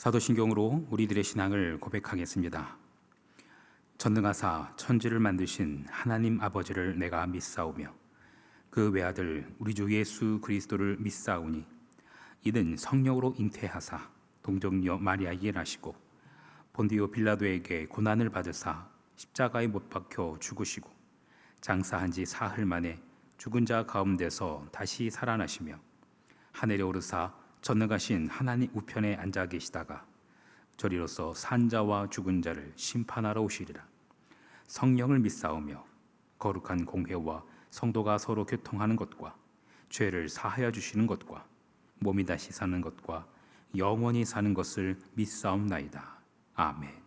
사도신경으로 우리들의 신앙을 고백하겠습니다. 전능하사 천지를 만드신 하나님 아버지를 내가 믿사오며 그 외아들 우리 주 예수 그리스도를 믿사오니 이는 성령으로 잉태하사 동정녀 마리아에게 나시고 본디오 빌라도에게 고난을 받으사 십자가에 못 박혀 죽으시고 장사한 지 사흘 만에 죽은 자 가운데서 다시 살아나시며 하늘에 오르사 전능하신 하나님 우편에 앉아 계시다가 저리로서 산자와 죽은 자를 심판하러 오시리라. 성령을 믿사오며 거룩한 공회와 성도가 서로 교통하는 것과 죄를 사하여 주시는 것과 몸이 다시 사는 것과 영원히 사는 것을 믿사옵나이다. 아멘.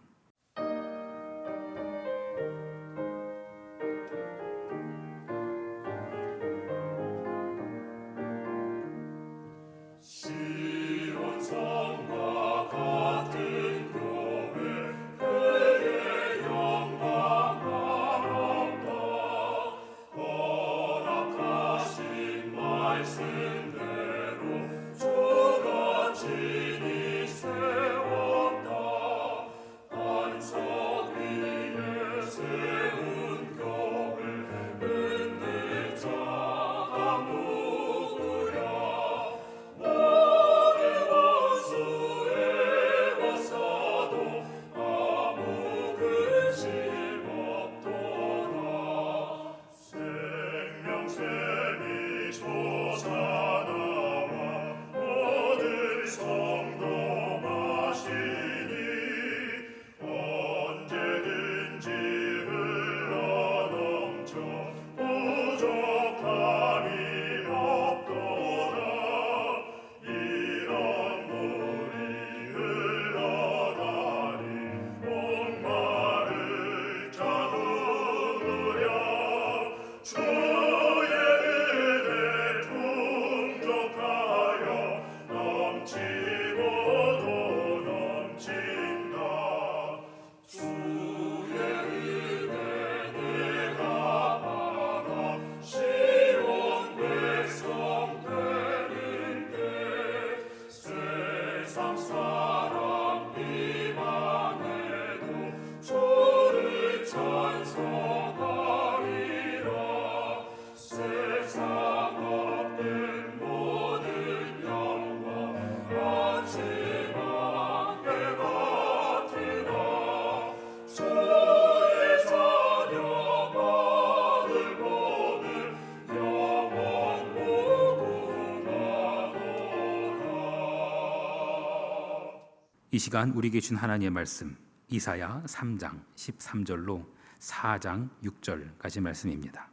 이 시간 우리에게 준 하나님의 말씀 이사야 3장 13절로 4장 6절까지 말씀입니다.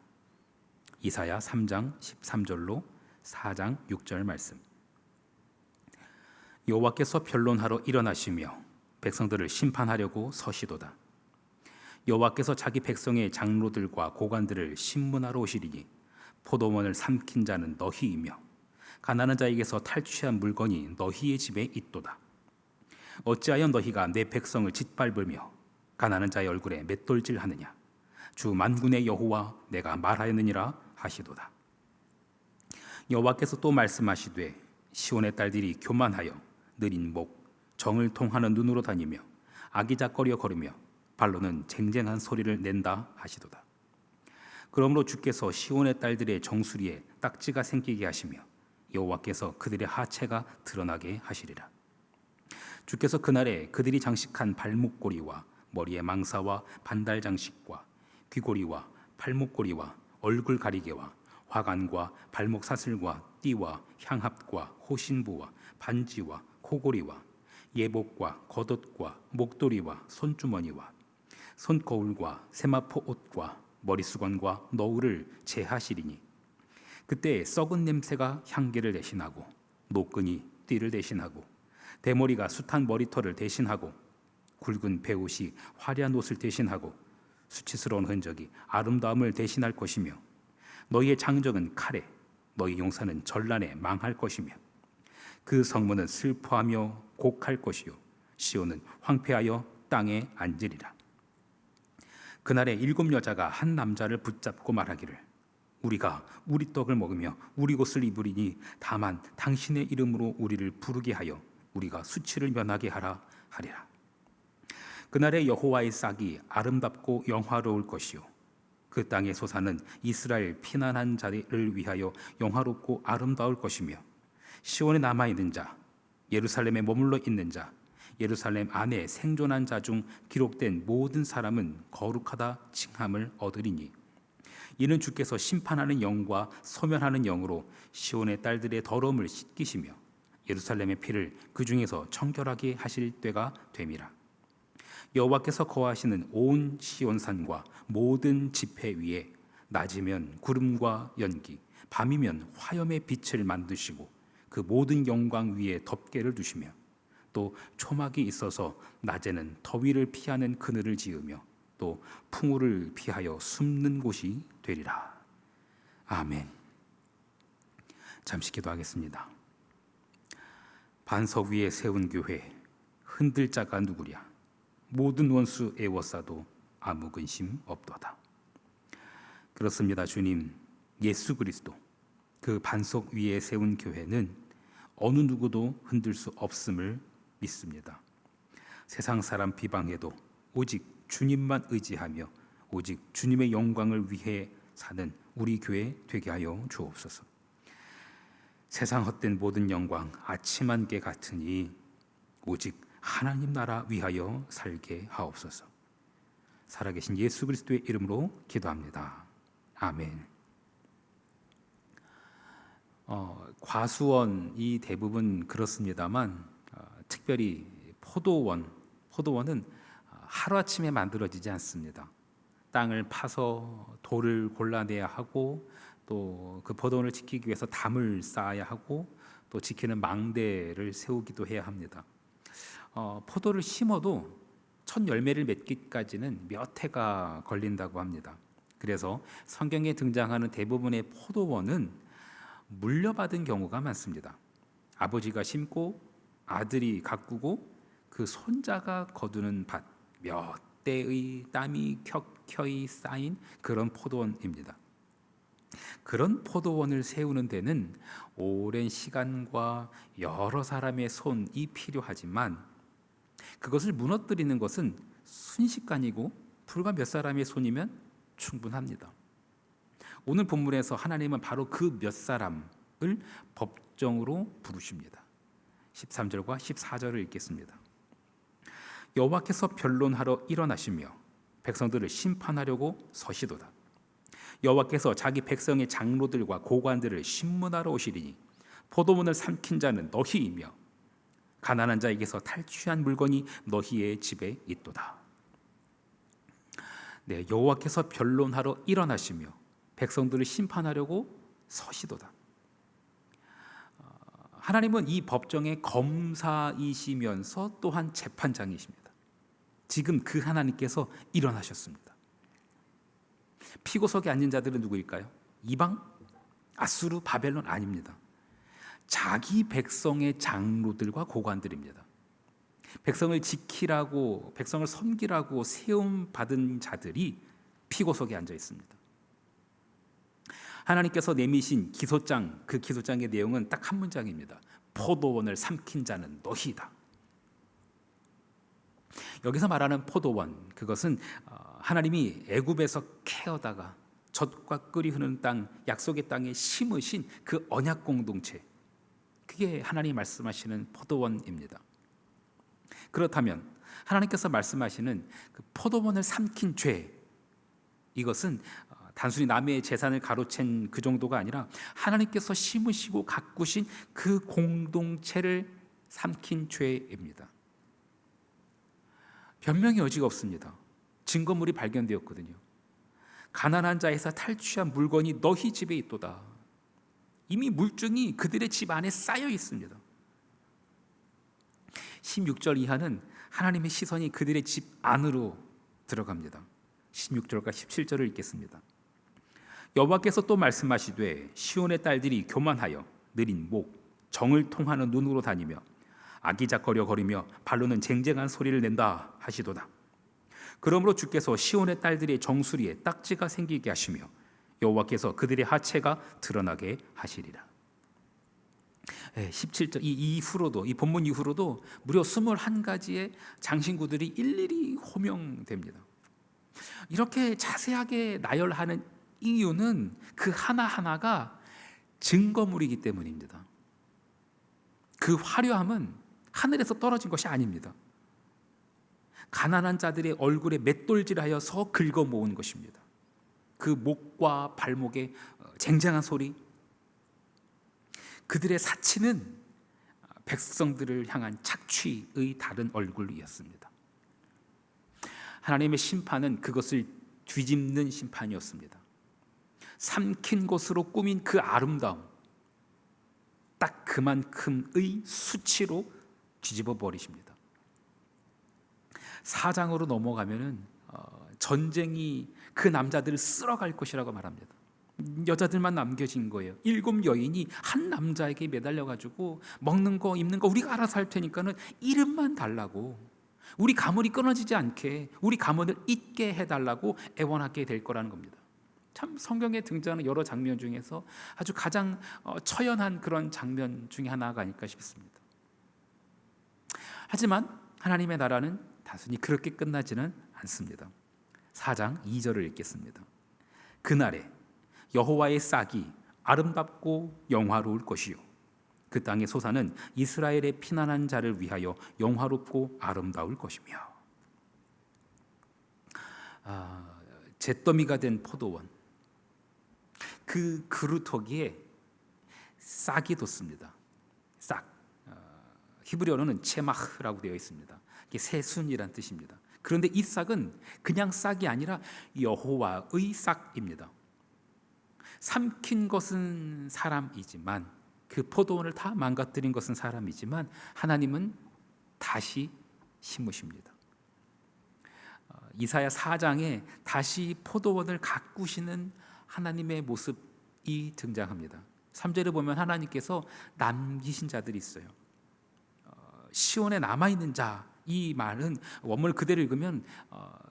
이사야 3장 13절로 4장 6절 말씀. 여호와께서 변론하러 일어나시며 백성들을 심판하려고 서시도다. 여호와께서 자기 백성의 장로들과 고관들을 심문하러 오시리니 포도원을 삼킨 자는 너희이며 가난한 자에게서 탈취한 물건이 너희의 집에 있도다. 어찌하여 너희가 내 백성을 짓밟으며 가난한 자의 얼굴에 맷돌질하느냐. 주 만군의 여호와 내가 말하였느니라 하시도다. 여호와께서 또 말씀하시되 시온의 딸들이 교만하여 느린 목 정을 통하는 눈으로 다니며 아기자거려 걸으며 발로는 쟁쟁한 소리를 낸다 하시도다. 그러므로 주께서 시온의 딸들의 정수리에 딱지가 생기게 하시며 여호와께서 그들의 하체가 드러나게 하시리라. 주께서 그날에 그들이 장식한 발목고리와 머리에 망사와 반달 장식과 귀고리와 팔목고리와 얼굴 가리개와 화관과 발목 사슬과 띠와 향합과 호신부와 반지와 코고리와 예복과 겉옷과 목도리와 손주머니와 손거울과 세마포 옷과 머리수건과 너울을 제하시리니 그때 썩은 냄새가 향기를 대신하고 노끈이 띠를 대신하고 대머리가 숱한 머리털을 대신하고 굵은 베옷이 화려한 옷을 대신하고 수치스러운 흔적이 아름다움을 대신할 것이며 너희의 장정은 칼에 너희 용사는 전란에 망할 것이며 그 성문은 슬퍼하며 곡할 것이요 시온은 황폐하여 땅에 앉으리라. 그날에 7 여자가 한 남자를 붙잡고 말하기를 우리가 우리 떡을 먹으며 우리 옷을 입으리니 다만 당신의 이름으로 우리를 부르게 하여 우리가 수치를 면하게 하라 하리라. 그날의 여호와의 싹이 아름답고 영화로울 것이요 그 땅의 소사는 이스라엘 피난한 자를 위하여 영화롭고 아름다울 것이며 시온에 남아있는 자, 예루살렘에 머물러 있는 자, 예루살렘 안에 생존한 자 중 기록된 모든 사람은 거룩하다 칭함을 얻으리니 이는 주께서 심판하는 영과 소멸하는 영으로 시온의 딸들의 더러움을 씻기시며 예루살렘의 피를 그 중에서 청결하게 하실 때가 됨이라. 여호와께서 거하시는 온 시온산과 모든 지폐 위에 낮이면 구름과 연기, 밤이면 화염의 빛을 만드시고 그 모든 영광 위에 덮개를 두시며 또 초막이 있어서 낮에는 더위를 피하는 그늘을 지으며 또 풍우를 피하여 숨는 곳이 되리라. 아멘. 잠시 기도하겠습니다. 반석 위에 세운 교회, 흔들 자가 누구랴. 모든 원수 애워싸도 아무 근심 없도다. 그렇습니다. 주님, 예수 그리스도 그 반석 위에 세운 교회는 어느 누구도 흔들 수 없음을 믿습니다. 세상 사람 비방해도 오직 주님만 의지하며 오직 주님의 영광을 위해 사는 우리 교회 되게 하여 주옵소서. 세상 헛된 모든 영광 아침 안개 같으니 오직 하나님 나라 위하여 살게 하옵소서. 살아계신 예수 그리스도의 이름으로 기도합니다. 아멘. 과수원이 대부분 그렇습니다만 특별히 포도원은 하루아침에 만들어지지 않습니다. 땅을 파서 돌을 골라내야 하고 또 그 포도원을 지키기 위해서 담을 쌓아야 하고 또 지키는 망대를 세우기도 해야 합니다. 포도를 심어도 첫 열매를 맺기까지는 몇 해가 걸린다고 합니다. 그래서 성경에 등장하는 대부분의 포도원은 물려받은 경우가 많습니다. 아버지가 심고 아들이 가꾸고 그 손자가 거두는 밭, 몇 대의 땀이 켜켜이 쌓인 그런 포도원입니다. 그런 포도원을 세우는 데는 오랜 시간과 여러 사람의 손이 필요하지만 그것을 무너뜨리는 것은 순식간이고 불과 몇 사람의 손이면 충분합니다. 오늘 본문에서 하나님은 바로 그 몇 사람을 법정으로 부르십니다. 13절과 14절을 읽겠습니다. 여호와께서 변론하러 일어나시며 백성들을 심판하려고 서시도다. 여호와께서 자기 백성의 장로들과 고관들을 심문하러 오시리니 포도원을 삼킨 자는 너희이며 가난한 자에게서 탈취한 물건이 너희의 집에 있도다. 네, 여호와께서 변론하러 일어나시며 백성들을 심판하려고 서시도다. 하나님은 이 법정의 검사이시면서 또한 재판장이십니다. 지금 그 하나님께서 일어나셨습니다. 피고석에 앉은 자들은 누구일까요? 이방? 아수르, 바벨론? 아닙니다. 자기 백성의 장로들과 고관들입니다. 백성을 지키라고, 백성을 섬기라고 세움받은 자들이 피고석에 앉아 있습니다. 하나님께서 내미신 기소장, 그 기소장의 내용은 딱 한 문장입니다. 포도원을 삼킨 자는 너희다. 여기서 말하는 포도원, 그것은 하나님이 애굽에서 캐어다가 젖과 꿀이 흐르는 땅, 약속의 땅에 심으신 그 언약 공동체, 그게 하나님이 말씀하시는 포도원입니다. 그렇다면 하나님께서 말씀하시는 그 포도원을 삼킨 죄, 이것은 단순히 남의 재산을 가로챈 그 정도가 아니라 하나님께서 심으시고 가꾸신 그 공동체를 삼킨 죄입니다. 변명의 여지가 없습니다. 증거물이 발견되었거든요. 가난한 자에서 탈취한 물건이 너희 집에 있도다. 이미 물증이 그들의 집 안에 쌓여 있습니다. 16절 이하는 하나님의 시선이 그들의 집 안으로 들어갑니다. 16절과 17절을 읽겠습니다. 여호와께서 또 말씀하시되 시온의 딸들이 교만하여 느린 목, 정을 통하는 눈으로 다니며 아기작거려 거리며 발로는 쟁쟁한 소리를 낸다 하시도다. 그러므로 주께서 시온의 딸들의 정수리에 딱지가 생기게 하시며 여호와께서 그들의 하체가 드러나게 하시리라. 17절 이 이후로도, 이 본문 이후로도 무려 21가지의 장신구들이 일일이 호명됩니다. 이렇게 자세하게 나열하는 이유는 그 하나하나가 증거물이기 때문입니다. 그 화려함은 하늘에서 떨어진 것이 아닙니다. 가난한 자들의 얼굴에 맷돌질하여서 긁어 모은 것입니다. 그 목과 발목의 쟁쟁한 소리, 그들의 사치는 백성들을 향한 착취의 다른 얼굴이었습니다. 하나님의 심판은 그것을 뒤집는 심판이었습니다. 삼킨 것으로 꾸민 그 아름다움, 딱 그만큼의 수치로 뒤집어 버리십니다. 4장으로 넘어가면은 전쟁이 그 남자들을 쓸어갈 것이라고 말합니다. 여자들만 남겨진 거예요. 7 여인이 한 남자에게 매달려 가지고 먹는 거 입는 거 우리가 알아서 할 테니까는 이름만 달라고, 우리 가문이 끊어지지 않게 우리 가문을 잊게 해달라고 애원하게 될 거라는 겁니다. 참 성경에 등장하는 여러 장면 중에서 아주 가장 처연한 그런 장면 중에 하나가 아닐까 싶습니다. 하지만 하나님의 나라는 단순히 그렇게 끝나지는 않습니다. 4장 2절을 읽겠습니다. 그날에 여호와의 싹이 아름답고 영화로울 것이요 그 땅의 소사는 이스라엘의 피난한 자를 위하여 영화롭고 아름다울 것이며. 잿더미가 된 포도원, 그 그루터기에 싹이 돋습니다. 싹, 히브리어로는 체마흐라고 되어 있습니다. 이게 새순이란 뜻입니다. 그런데 이 싹은 그냥 싹이 아니라 여호와의 싹입니다. 삼킨 것은 사람이지만, 그 포도원을 다 망가뜨린 것은 사람이지만 하나님은 다시 심으십니다. 이사야 4장에 다시 포도원을 가꾸시는 하나님의 모습이 등장합니다. 3절에 보면 하나님께서 남기신 자들이 있어요. 시온에 남아있는 자, 이 말은 원문을 그대로 읽으면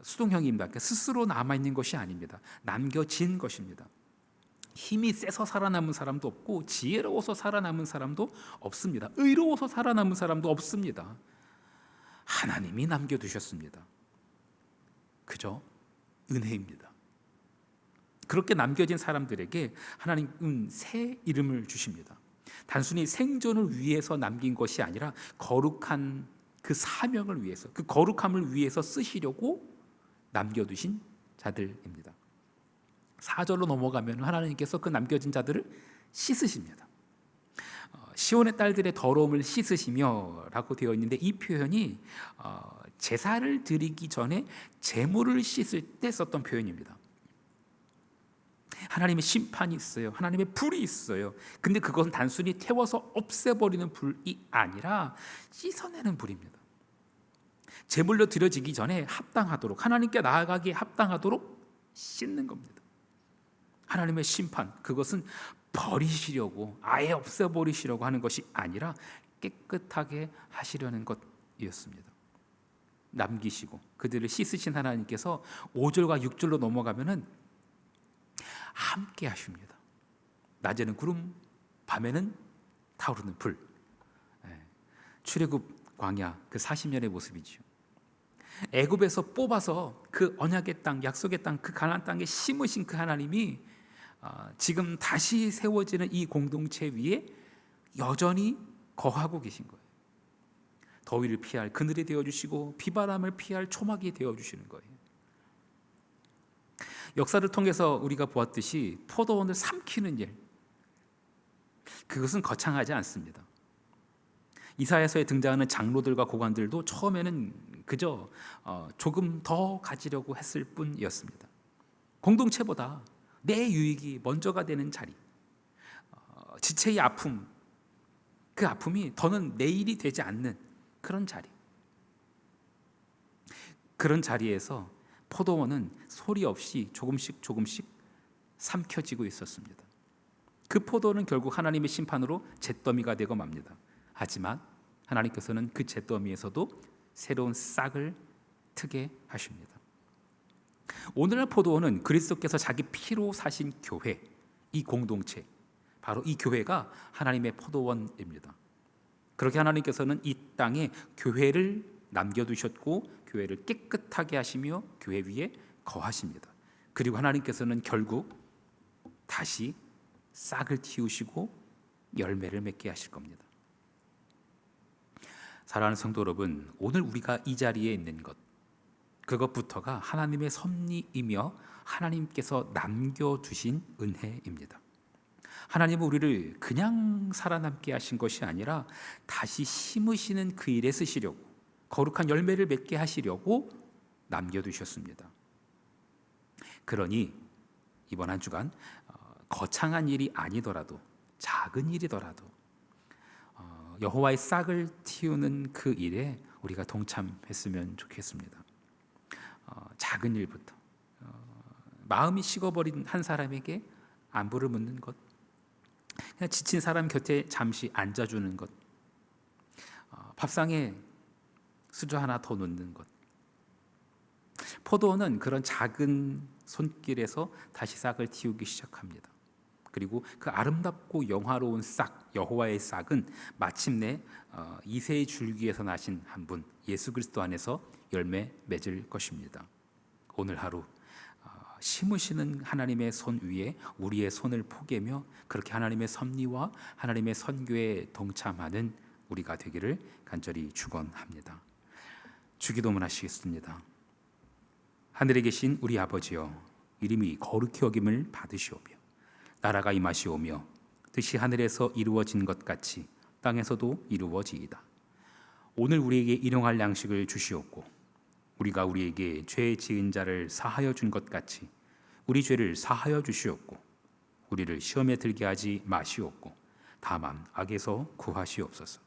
수동형입니다. 그러니까 스스로 남아있는 것이 아닙니다. 남겨진 것입니다. 힘이 세서 살아남은 사람도 없고 지혜로워서 살아남은 사람도 없습니다. 의로워서 살아남은 사람도 없습니다. 하나님이 남겨두셨습니다. 그저 은혜입니다. 그렇게 남겨진 사람들에게 하나님은 새 이름을 주십니다. 단순히 생존을 위해서 남긴 것이 아니라 거룩한 그 사명을 위해서, 그 거룩함을 위해서 쓰시려고 남겨두신 자들입니다. 4절로 넘어가면 하나님께서 그 남겨진 자들을 씻으십니다. 시온의 딸들의 더러움을 씻으시며 라고 되어 있는데, 이 표현이 제사를 드리기 전에 제물을 씻을 때 썼던 표현입니다. 하나님의 심판이 있어요. 하나님의 불이 있어요. 근데 그것은 단순히 태워서 없애버리는 불이 아니라 씻어내는 불입니다. 제물로 드려지기 전에 합당하도록, 하나님께 나아가기에 합당하도록 씻는 겁니다. 하나님의 심판, 그것은 버리시려고, 아예 없애버리시려고 하는 것이 아니라 깨끗하게 하시려는 것이었습니다. 남기시고 그들을 씻으신 하나님께서 5절과 6절로 넘어가면은 함께 하십니다. 낮에는 구름, 밤에는 타오르는 불. 출애굽 광야 그 40년의 모습이죠. 애굽에서 뽑아서 그 언약의 땅, 약속의 땅, 그 가나안 땅에 심으신 그 하나님이 지금 다시 세워지는 이 공동체 위에 여전히 거하고 계신 거예요. 더위를 피할 그늘이 되어주시고 비바람을 피할 초막이 되어주시는 거예요. 역사를 통해서 우리가 보았듯이 포도원을 삼키는 일, 그것은 거창하지 않습니다. 이사야서에 등장하는 장로들과 고관들도 처음에는 그저 조금 더 가지려고 했을 뿐이었습니다. 공동체보다 내 유익이 먼저가 되는 자리, 지체의 아픔, 그 아픔이 더는 내 일이 되지 않는 그런 자리, 그런 자리에서 포도원은 소리 없이 조금씩 삼켜지고 있었습니다. 그 포도는 결국 하나님의 심판으로 잿더미가 되고 맙니다. 하지만 하나님께서는 그 잿더미에서도 새로운 싹을 트게 하십니다. 오늘날 포도원은 그리스도께서 자기 피로 사신 교회, 이 공동체, 바로 이 교회가 하나님의 포도원입니다. 그렇게 하나님께서는 이 땅에 교회를 남겨두셨고 교회를 깨끗하게 하시며 교회 위에 거하십니다. 그리고 하나님께서는 결국 다시 싹을 틔우시고 열매를 맺게 하실 겁니다. 사랑하는 성도 여러분, 오늘 우리가 이 자리에 있는 것, 그것부터가 하나님의 섭리이며 하나님께서 남겨두신 은혜입니다. 하나님은 우리를 그냥 살아남게 하신 것이 아니라 다시 심으시는 그 일에 쓰시려고, 거룩한 열매를 맺게 하시려고 남겨두셨습니다. 그러니 이번 한 주간 거창한 일이 아니더라도, 작은 일이더라도 여호와의 싹을 틔우는 그 일에 우리가 동참했으면 좋겠습니다. 작은 일부터, 마음이 식어버린 한 사람에게 안부를 묻는 것, 그냥 지친 사람 곁에 잠시 앉아주는 것, 밥상에 수저 하나 더 놓는 것. 포도원은 그런 작은 손길에서 다시 싹을 틔우기 시작합니다. 그리고 그 아름답고 영화로운 싹, 여호와의 싹은 마침내 이새의 줄기에서 나신 한 분, 예수 그리스도 안에서 열매 맺을 것입니다. 오늘 하루 심으시는 하나님의 손 위에 우리의 손을 포개며 그렇게 하나님의 섭리와 하나님의 선교에 동참하는 우리가 되기를 간절히 축원합니다. 주기도문 하시겠습니다. 하늘에 계신 우리 아버지여, 이름이 거룩히 여김을 받으시오며 나라가 임하시오며 뜻이 하늘에서 이루어진 것 같이 땅에서도 이루어지이다. 오늘 우리에게 일용할 양식을 주시옵고 우리가 우리에게 죄 지은 자를 사하여 준 것 같이 우리 죄를 사하여 주시옵고 우리를 시험에 들게 하지 마시옵고 다만 악에서 구하시옵소서.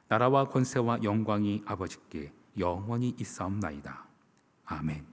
나라와 권세와 영광이 아버지께 영원히 있사옵나이다. 아멘.